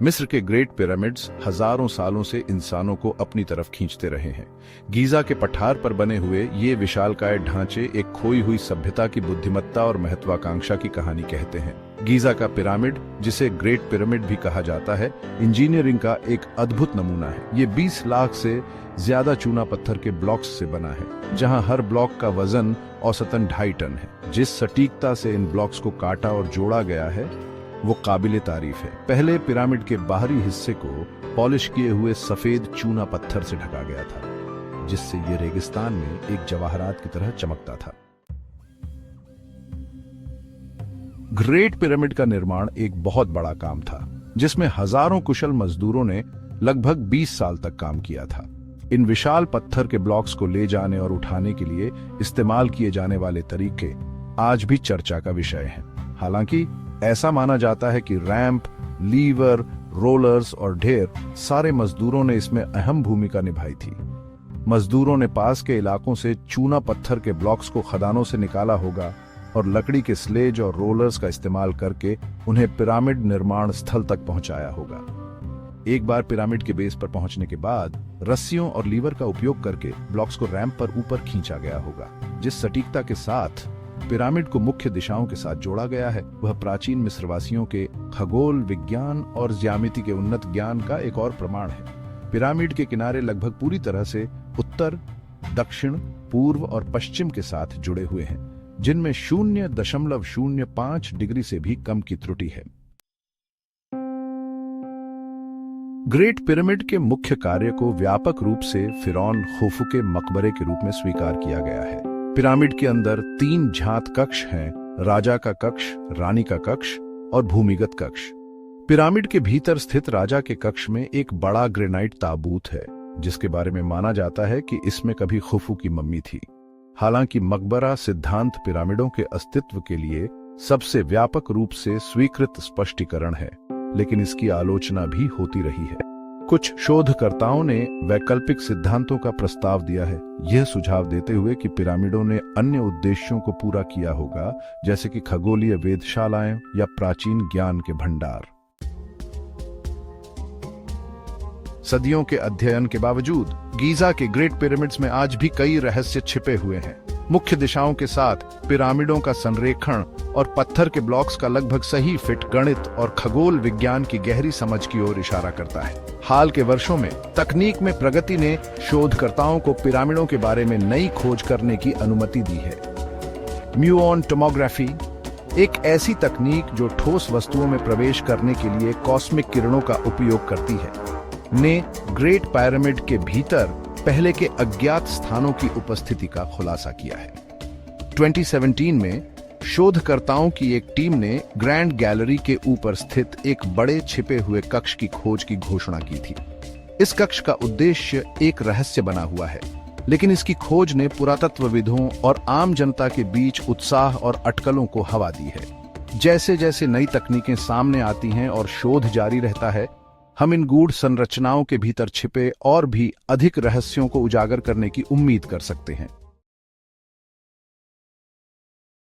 मिस्र के great pyramids हजारों सालों से इंसानों को अपनी तरफ खींचते रहे हैं। गीजा के पठार पर बने हुए ये विशालकाय ढांचे एक खोई हुई सभ्यता की बुद्धिमत्ता और महत्वाकांक्षा की कहानी कहते हैं। गीजा का पिरामिड, जिसे ग्रेट पिरामिड भी कहा जाता है, इंजीनियरिंग का एक अद्भुत नमूना है। ये 20 लाख से ज्यादा चूना पत्थर के ब्लॉक्स से बना है, जहां हर ब्लॉक का वजन औसतन 2.5 टन है। जिस सटीकता से इन ब्लॉक्स को काटा और जोड़ा गया है वो काबिले तारीफ है। पहले पिरामिड के बाहरी हिस्से को पॉलिश किए हुए सफेद चूना पत्थर से ढका गया था, जिससे ये रेगिस्तान में एक जवाहरात की तरह चमकता था। ग्रेट पिरामिड का निर्माण एक बहुत बड़ा काम था, जिसमें हजारों कुशल मजदूरों ने लगभग 20 साल तक काम किया था। इन विशाल पत्थर के ब्लॉक्स को ले जाने और उठाने के लिए इस्तेमाल किए जाने वाले तरीके आज भी चर्चा का विषय हैं। हालांकि ऐसा माना जाता है कि रैंप, लीवर, रोलर्स और ढेर सारे मजदूरों ने इसमें अहम भूमिका निभाई थी। मजदूरों ने पास के इलाकों से चूना पत्थर के ब्लॉक्स को खदानों से निकाला होगा और लकड़ी के स्लेज और रोलर्स का इस्तेमाल करके उन्हें पिरामिड निर्माण स्थल तक पहुंचाया होगा। एक बार पिरामिड के बेस पर पहुंचने के बाद रस्सियों और लीवर का उपयोग करके ब्लॉक्स को रैंप पर ऊपर खींचा गया होगा। जिस सटीकता के साथ पिरामिड को मुख्य दिशाओं के साथ जोड़ा गया है, वह प्राचीन मिस्रवासियों के खगोल विज्ञान और ज्यामिति के उन्नत ज्ञान का एक और प्रमाण है। पिरामिड के किनारे लगभग पूरी तरह से उत्तर, दक्षिण, पूर्व और पश्चिम के साथ जुड़े हुए हैं, जिनमें 0.05 डिग्री से भी कम की त्रुटि है। ग्रेट पिरामिड के मुख्य कार्य को व्यापक रूप से फिरौन खुफू के मकबरे के रूप में स्वीकार किया गया है। पिरामिड के अंदर 3 झात कक्ष हैं: राजा का कक्ष, रानी का कक्ष और भूमिगत कक्ष। पिरामिड के भीतर स्थित राजा के कक्ष में एक बड़ा ग्रेनाइट ताबूत है, जिसके बारे में माना जाता है कि इसमें कभी खुफू की मम्मी थी। हालांकि मकबरा सिद्धांत पिरामिडों के अस्तित्व के लिए सबसे व्यापक रूप से स्वीकृत स्पष्टीकरण है, लेकिन इसकी आलोचना भी होती रही है। कुछ शोधकर्ताओं ने वैकल्पिक सिद्धांतों का प्रस्ताव दिया है, यह सुझाव देते हुए कि पिरामिडों ने अन्य उद्देश्यों को पूरा किया होगा, जैसे कि खगोलीय वेधशालाएं या प्राचीन ज्ञान के भंडार। सदियों के अध्ययन के बावजूद गीजा के ग्रेट पिरामिड्स में आज भी कई रहस्य छिपे हुए हैं। मुख्य दिशाओं के साथ पिरामिडों का संरेखण और पत्थर के ब्लॉक्स का लगभग सही फिट गणित और खगोल विज्ञान की गहरी समझ की ओर इशारा करता है। हाल के वर्षों में तकनीक में प्रगति ने शोधकर्ताओं को पिरामिडों के बारे में नई खोज करने की अनुमति दी है। म्यूऑन टोमोग्राफी, एक ऐसी तकनीक जो ठोस वस्तुओं में प्रवेश करने के लिए कॉस्मिक किरणों का उपयोग करती है, ने ग्रेट पिरामिड के भीतर पहले के अज्ञात स्थानों की उपस्थिति का खुलासा किया है। 2017 में शोधकर्ताओं की एक टीम ने ग्रैंड गैलरी के ऊपर स्थित एक बड़े छिपे हुए कक्ष की खोज की घोषणा की थी। इस कक्ष का उद्देश्य एक रहस्य बना हुआ है, लेकिन इसकी खोज ने पुरातत्वविदों और आम जनता के बीच उत्साह और अटकलों को हवा दी है। जैसे जैसे नई तकनीकें सामने आती हैं और शोध जारी रहता है, हम इन गूढ़ संरचनाओं के भीतर छिपे और भी अधिक रहस्यों को उजागर करने की उम्मीद कर सकते हैं।